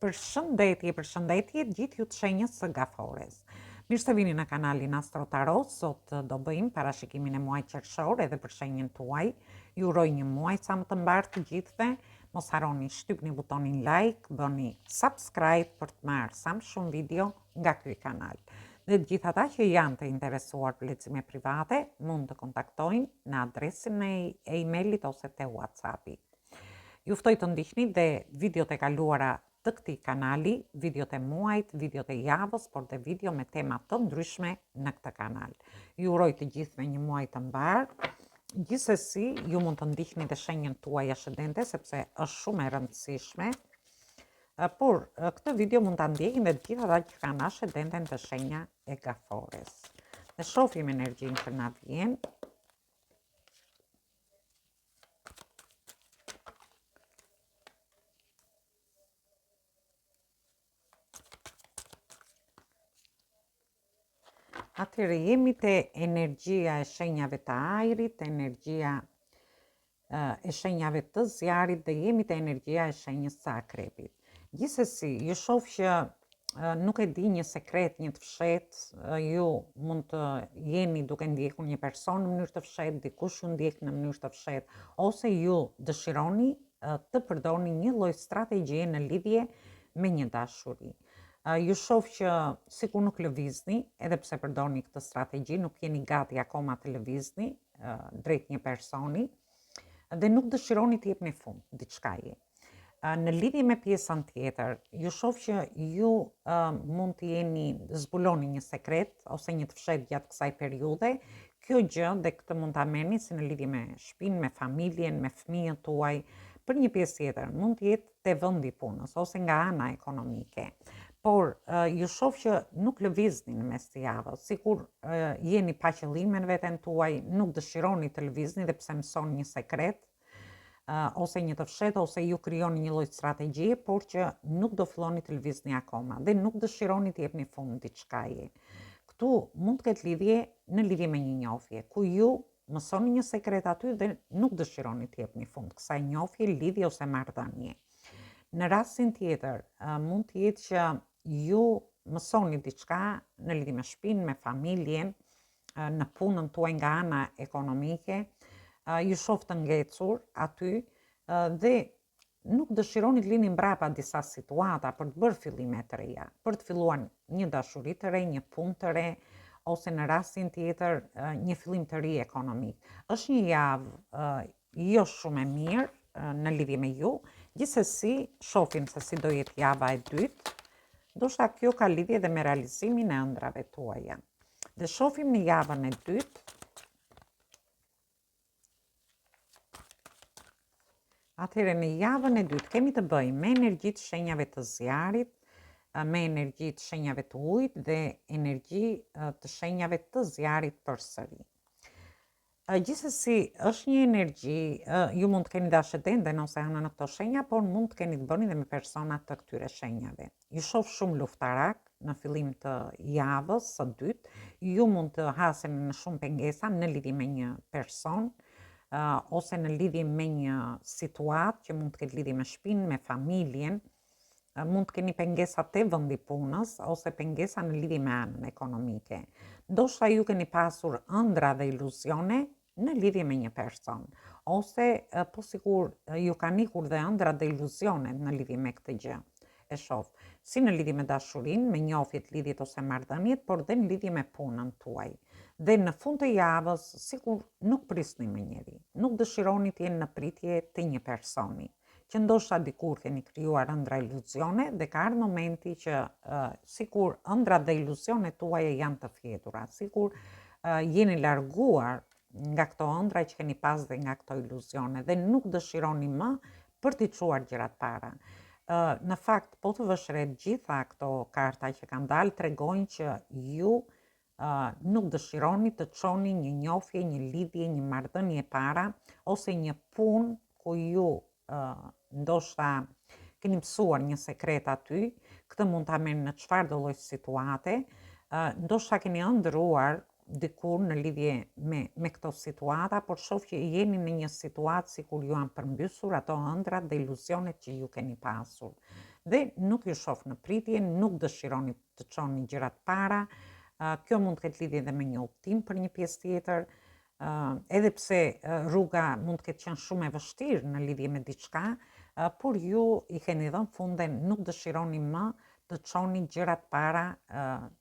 Përshëndetje gjithë ju të shenjës së gafores. Mirë se vini në kanalin Astro Tarot. Sot do bëjmë parashikimin e muajit qershor edhe për shenjën tuaj. Ju uroj një muaj sa më të mbarë të gjithëve. Mos harroni shtypni butonin like, bëni subscribe për të marrë sa më shumë video nga ky kanal. Dhe të gjithë ata që janë të interesuar për lexime private, mund të kontaktojnë në adresin e emailit ose te WhatsAppi. Juftoj të ndiqni dhe videot e kaluara të këtij kanali, videot e muajit, videot e javës, por dhe video me tema të ndryshme në këtë kanal. Ju uroj të gjithëve një muaj të mbarë. Gjithsesi, ju mund të ndiqni dhe shenjën tuaj ascendente sepse është shumë e rëndësishme. Por këtë video mund ta ndjekin dhe të gjithë ata që kanë ascendenten të shenja e gafores. Ne shohim energjinë që na vjen. Atëherë jemi te energjia e shenjave të ajrit, energjia e shenjave të zjarit dhe jemi te energjia e shenjës së akrepit. Gjithsesi, ju shoh që nuk e di një sekret, një të fshet, ju mund të jeni duke ndjekur një person në mënyrë të fshet, dikush ju ndjek në mënyrë të fshet, ose ju dëshironi të përdorni një lloj strategjie në lidhje me një dashuri. Ju shoh që sikur nuk lëvizni, edhe pse përdorni këtë strategji, nuk jeni gati akoma të lëvizni drejt një personi dhe nuk dëshironi të jepni fund diçkaje. Në lidhje me pjesën tjetër, ju shoh që ju mund të jeni zbuloni një sekret ose një të fshet gjatë kësaj periudhe. Kjo gjë dhe këtë mund ta merrni si në lidhje me shtëpinë, me familjen, me fëmijët tuaj. Për një pjesë tjetër, mund të jetë te vendi i punës ose nga ana ekonomike. Por ju shoh që nuk lëvizni në mes të javës, sikur jeni pa qëllime në veten tuaj, nuk dëshironi të lëvizni dhe pse mësoni një sekret, ose një të fshetë, ose ju krijoni një lloj strategjie, por që nuk do filloni të lëvizni akoma dhe nuk dëshironi të jepni fund diçkaje. Ktu mund të ketë lidhje në lidhje me një njohje, ku ju mësoni një sekret aty dhe nuk dëshironi të jepni fund kësaj njohje, lidhje ose marrëdhënie. Në rastin tjetër, mund të jetë që ju mësoni diçka në lidhje me shtëpinë, me familjen, në punën tuaj nga ana ekonomike, ju shoh të ngecur aty dhe nuk dëshironi të lini mbrapa disa situata për të bërë fillime të reja, për të filluar një dashuri të re, një punë të re, ose në rastin tjetër një fillim të ri ekonomik. Është një javë jo shumë e mirë në lidhje me ju. Gjithsesi, shohim se si do jetë java e dytë. Ndoshta kjo ka lidhje dhe me realizimin e ëndrave tuaja. Dhe shohim në javën e dytë. Atëherë në javën e dytë kemi të bëjmë me energjitë shenjave të zjarit, me energjitë shenjave të ujit dhe energji të shenjave të zjarit përsëri. Gjithsesi, është një energji, ju mund të keni ascendenten ose anën në këto shenja, por mund të keni të bëni dhe me persona të këtyre shenjave. Ju shoh shumë luftarak në fillim të javës së dytë, ju mund të haseni në shumë pengesa në lidhje me një person, ose në lidhje me një situatë që mund të ketë lidhje me shtëpinë, me familjen, mund të keni pengesa te vendi punës ose pengesa në lidhje me anën ekonomike. Ndoshta ju keni pasur ëndra dhe iluzione në lidhje me një person, ose po sikur ju kanë ikur dhe ëndra dhe iluzione në lidhje me këtë gjë. E shoh, si në lidhje me dashurinë, me njohjet, lidhjet ose marrëdhëniet, por dhe në lidhje me punën tuaj. Dhe në fund të javës, sikur nuk prisni me njeri, nuk dëshironi të jeni në pritje të një personi, që ndoshta dikur keni krijuar ëndra iluzione dhe ka ardhur momenti që sikur ëndrat dhe iluzionet tuaja janë të fjetura, sikur jeni larguar nga këto ëndra që keni pas dhe nga këto iluzione dhe nuk dëshironi më për t'i çuar gjërat para. Në fakt, po të vësh re gjitha këto karta që kanë dalë tregojnë që ju nuk dëshironi të çoni një njohje, një lidhje, një marrëdhënie para, ose një punë ku ju ndoshta keni mësuar një sekret aty. Këtë mund ta merrni në çfarë do lloj situate, ndoshta keni ëndruar dikur në lidhje me këto situata, por shoh që jeni në një situatë sikur ju janë përmbysur ato ëndrat dhe iluzionet që ju keni pasur. dhe nuk ju shoh në pritje, nuk dëshironi të çoni gjërat para. Kjo mund të ketë lidhje edhe me një udhtim për një pjesë tjetër, edhe pse rruga mund të ketë qenë shumë e vështirë në lidhje me diçka, por ju i keni dhënë funde, nuk dëshironi më të çoni gjërat para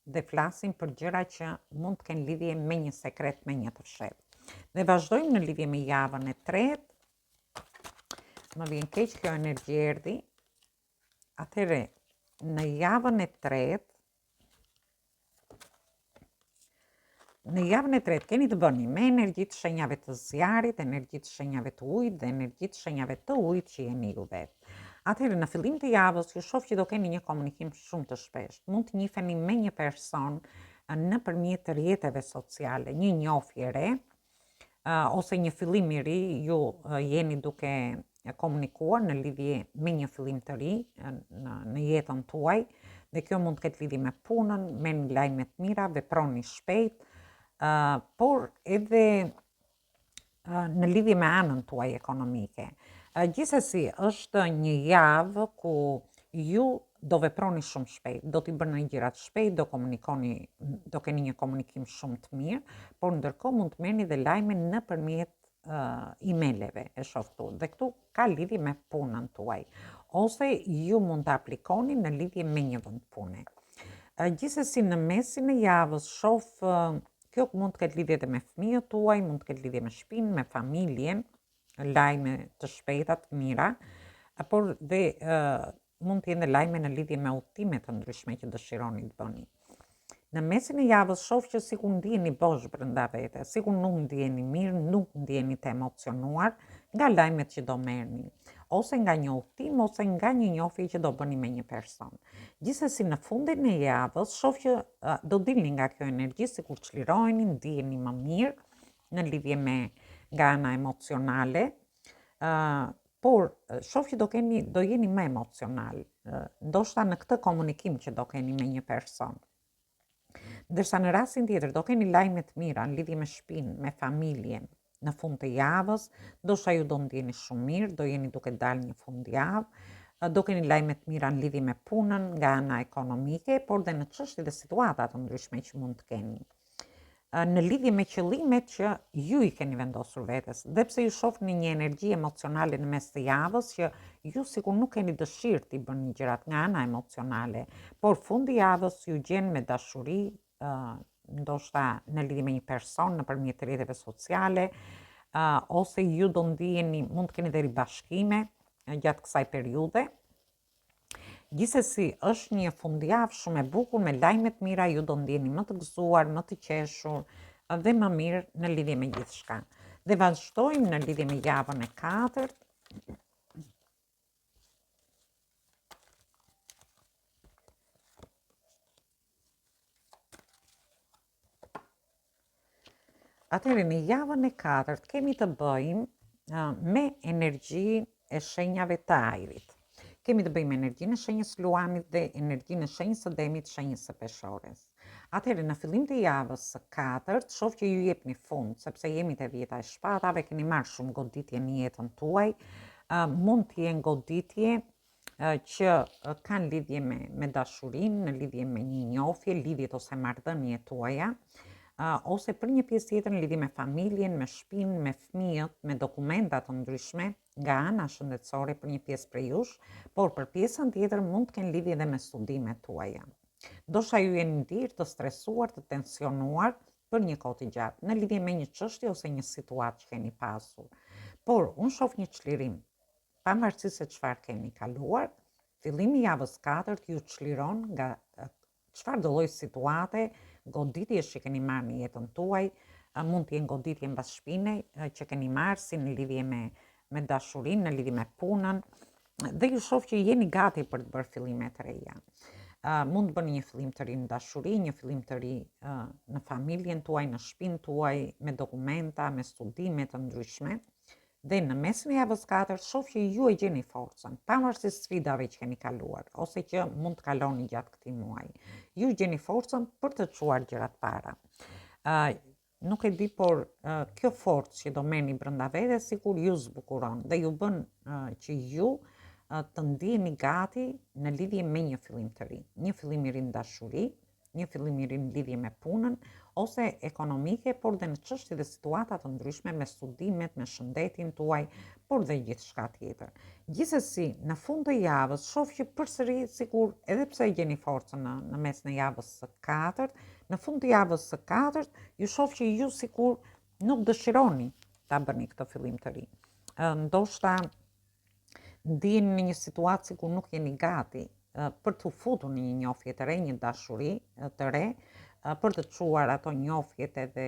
dhe flasim për gjëra që mund të kenë lidhje me një sekret, me një të fshehtë. Dhe vazhdojmë në lidhje me javën e tretë. Më vjen keq kjo energji erdhi. Atëherë, në javën e tretë keni të bëni me energji të shenjave të zjarit, energji të shenjave të ujit dhe energji të shenjave të ujit që jeni ju vetë. Atëherë, në fillim të javës, ju shoh që do keni një komunikim shumë të shpeshtë. Mund të njiheni me një person nëpërmjet rrjeteve sociale, një njohje re, ose një fillim i ri, ju jeni duke komunikuar në lidhje me një fillim të ri në jetën tuaj, dhe kjo mund të ketë lidhje me punën, me një lajme të mira, veproni shpejt, por edhe në lidhje me anën tuaj ekonomike. Gjithsesi, është një javë ku ju do veproni shumë shpejt, do t'i bëni gjërat shpejt, do keni një komunikim shumë të mirë, por ndërkohë mund të merrni dhe lajme nëpërmjet emaileve, e shoh këtu. Dhe këtu ka lidhje me punën tuaj, ose ju mund të aplikoni në lidhje me një vend pune. Gjithsesi, në mesin e javës shoh kjo mund të ketë lidhje edhe me fëmijët tuaj, mund të ketë lidhje me shtëpinë, me familjen, lajme të shpejta të mira, por dhe mund të jenë lajme në lidhje me udhëtime të ndryshme që dëshironi të bëni. Në mesin e javës shoh që sikur ndiheni bosh brenda vete, sikur nuk ndiheni mirë, nuk ndiheni të emocionuar nga lajmet që do merrni, ose nga një udhëtim, ose nga një njohje që do bëni me një person. Gjithsesi, në fundin e javës shoh që do dilni nga kjo energji, sikur çliroheni, ndiheni më mirë në lidhje me nga ana emocionale, por shoh që do jeni më emocional, ndoshta në këtë komunikim që do keni me një person. Ndërsa në rastin tjetër do keni lajme të mira në lidhje me shtëpinë, me familjen, në fund të javës, ndoshta ju do ndjeni shumë mirë, do jeni duke dalë një fundjavë, do keni lajme të mira në lidhje me punën nga ana ekonomike, por dhe në çështje dhe situata të ndryshme që mund të keni. Në lidhje me qëllimet që ju i keni vendosur vetes, dhe pse ju shohni një energji emocionale në mes të javës që ju sikur nuk keni dëshirë t'i bëni gjërat nga ana emocionale, por fundi javës ju gjen me dashuri, ndoshta në lidhje me një person nëpërmjet rrjeteve sociale, ose ju do ndiheni, mund të keni dhe ribashkime gjatë kësaj periudhe. Gjithsesi, është një fundjavë shumë e bukur me lajme të mira, ju do ndjeni më të gëzuar, më të qeshur dhe më mirë në lidhje me gjithçka. Dhe vazhdojmë në lidhje me javën e katërt. Atëherë, në javën e katërt kemi të bëjmë me energji e shenjave të ajrit. Kemi të bëjmë energjinë e shenjës luanit dhe energjinë e shenjës së demit, shenjës së peshores. Atëherë, në fillim të javës së katërt, shoh që ju jepni fund, sepse jemi te 10 e shpatave, keni marrë shumë goditje në jetën tuaj, mund të jenë goditje që kanë lidhje me dashurinë, në lidhje me një njohje, lidhjet ose marrëdhëniet tuaja, ose për një pjesë tjetër në lidhje me familjen, me shtëpinë, me fëmijët, me dokumenta të ndryshme nga ana shëndetësore për një pjesë prej jush, por për pjesën tjetër mund të kenë lidhje edhe me studimet tuaja. Ndoshta ju jeni ndirë të stresuar, të tensionuar për një kohë të gjatë në lidhje me një çështje ose një situatë që keni pasur. Por unë shoh një çlirim, pavarësisht se çfarë keni kaluar, fillimi i javës 4 ju çliron nga çfarë do lloj situate, goditjesh që keni marrë në jetën tuaj, mund të jenë goditje mbas shpine që keni marrë si në lidhje me dashurinë, në lidhje me punën, dhe ju shoh që jeni gati për të bërë fillime të reja. Mund të bëni një fillim të ri në dashuri, një fillim të ri në familjen tuaj, në shtëpinë tuaj, me dokumenta, me studime të ndryshme. Dhe në mesin e javës 4 shoh që ju e gjeni forcën, pavarësisht sfidave që keni kaluar, ose që mund të kaloni gjatë këtij muaji. Ju gjeni forcën për të çuar gjërat para. Nuk e di, por kjo forcë që do merrni brenda vetes sikur ju zbukuron dhe ju bën që ju të ndiheni gati në lidhje me një fillim të ri, një fillim i ri në dashuri, një fillim i ri në lidhje me punën ose ekonomike, por dhe në çështje dhe situata të ndryshme me studimet, me shëndetin tuaj, por dhe gjithçka tjetër. Gjithsesi, në fund të javës shoh që përsëri sikur edhe pse gjeni forcën në mes në javës së katërt, në fund të javës së katërt ju shoh që ju sikur nuk dëshironi ta bëni këtë fillim të ri. Ndoshta ndiheni në një situatë sikur nuk jeni gati për të futur në një njofje të re, një dashuri të re, për të çuar ato njofjet edhe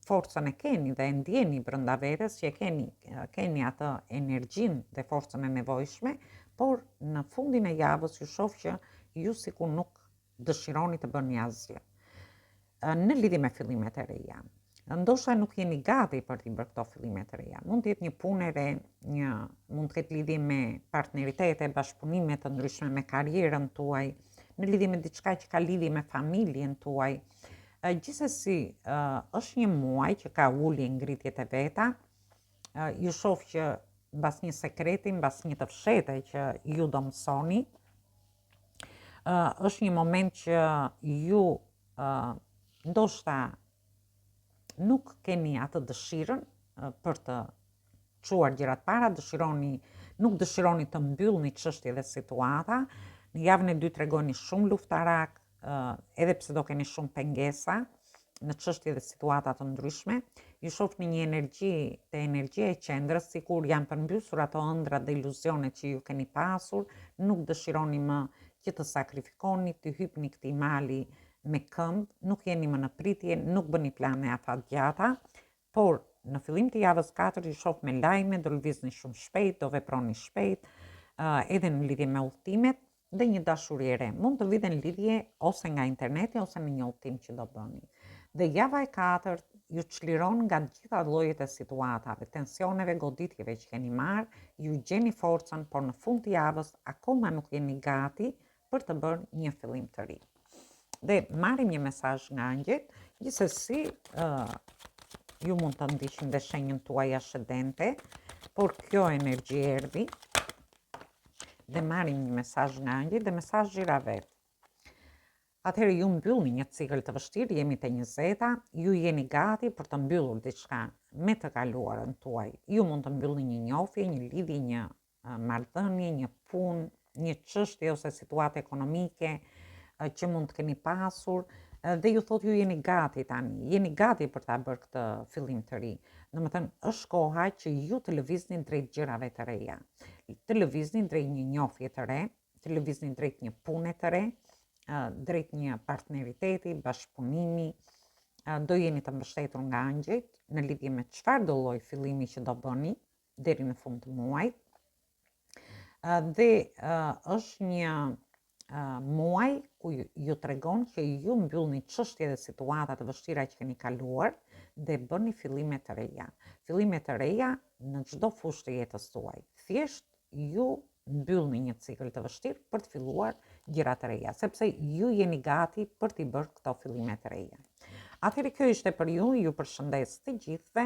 forcën e keni dhe e ndjeni brenda vetes që keni atë energjinë dhe forcën e nevojshme, por në fundin e javës ju shoh që ju sikur nuk dëshironi të bëni asgjë. Në lidhje me fillimet e reja. Ndoshta nuk jeni gati për t'i bërë këto fillime të reja. Mund të jetë një punë e re, mund të ketë lidhje me partneritete, bashkëpunime të ndryshme me karrierën tuaj, në lidhje me diçka që ka lidhje me familjen tuaj. Gjithsesi, është një muaj që ka ulje ngritjet e veta. Ju shoh që mbas një sekreti, mbas një të fshehtë që ju do mësoni, është një moment që ju ndoshta nuk keni atë dëshirën për të çuar gjërat para, nuk dëshironi të mbyllni çështje dhe situata. Në javën e dytë tregoni shumë luftarak, edhe pse do keni shumë pengesa në çështje dhe situata të ndryshme. Ju shoh në një energjia e qendrës, sikur janë përmbysur ato ëndra dhe iluzionet që ju keni pasur, nuk dëshironi më që të sakrifikoni, të hypni këtij mali me këmbë, nuk jeni më në pritje, nuk bëni plane afatgjata, por në fillim të javës 4 ju shoh me lajme, do lëvizni shumë shpejt, do veproni shpejt, edhe në lidhje me udhëtimet dhe një dashuri e re. Mund të vijë në lidhje ose nga interneti ose në një udhëtim që do bëni. Dhe java e 4 ju çliron nga gjitha llojet e situatave, tensioneve, goditjeve që keni marrë, ju gjeni forcën, por në fund të javës akoma nuk jeni gati për të bërë një fillim të ri. Dhe marrim një mesazh nga angjëjt, gjithsesi ju mund të ndiqni dhe shenjën tuaj ascendente, por kjo energji erdhi dhe marrim një mesazh nga angjëjt dhe mesazhi ra vet. Atëherë ju mbyllni një cikël të vështirë, jemi te 20-ta, ju jeni gati për të mbyllur diçka me të kaluarën tuaj. Ju mund të mbyllni një njofje, një lidhje, një marrëdhënie, një punë, një çështje ose situatë ekonomike që mund të keni pasur dhe ju thotë ju jeni gati tani, jeni gati për ta bërë këtë fillim të ri. Domethënë është koha që ju të lëvizni drejt gjërave të reja, të lëvizni drejt një njofje të re, të lëvizni drejt një pune të re, drejt një partneriteti, bashkëpunimi, do jeni të mbështetur nga angjëjt në lidhje me çfarë do lloj fillimi që do bëni deri në fund të muajit. Dhe është një muaj ku ju tregon që ju mbyllni çështje dhe situata të vështira që keni kaluar dhe bëni fillime të reja. Fillime të reja në çdo fushë të jetës tuaj. Thjesht ju mbyllni një cikël të vështirë për të filluar gjëra të reja, sepse ju jeni gati për t'i bërë këto fillime të reja. Atëherë kjo ishte për ju përshëndes të gjithëve.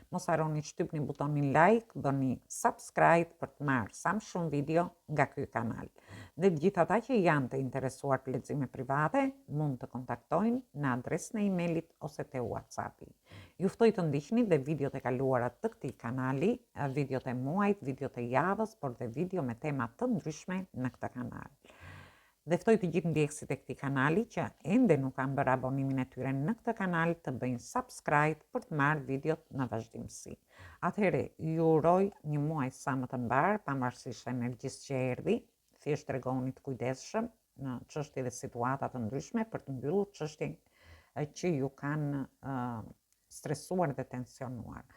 Mos harroni shtypni butonin like, bëni subscribe për të marrë sa më shumë video nga ky kanal. Dhe të gjithë ata që janë të interesuar për lexime private, mund të kontaktojnë në adresën e emailit ose te WhatsAppi. Ju ftoj të ndiqni dhe videot e kaluara të këtij kanali, videot e muajit, videot e javës, por dhe video me tema të ndryshme në këtë kanal. Dhe ftoj të gjithë ndjekësit e këtij kanali që ende nuk kanë bërë abonimin e tyre në këtë kanal të bëjnë subscribe për të marrë videot në vazhdimsi. Atëherë, ju uroj një muaj sa më të mbar, pavarësisht energjisë që erdhi, thjesht tregoni të kujdesshëm në çështje dhe situata të ndryshme për të mbyllur çështjen që ju kanë stresuar dhe tensionuar.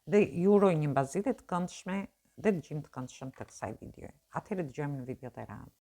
Dhe ju uroj një mbazitje të këndshme dhe dëgjim të këndshëm të kësaj videoje. Atëherë dëgjojmë në videot e radhës.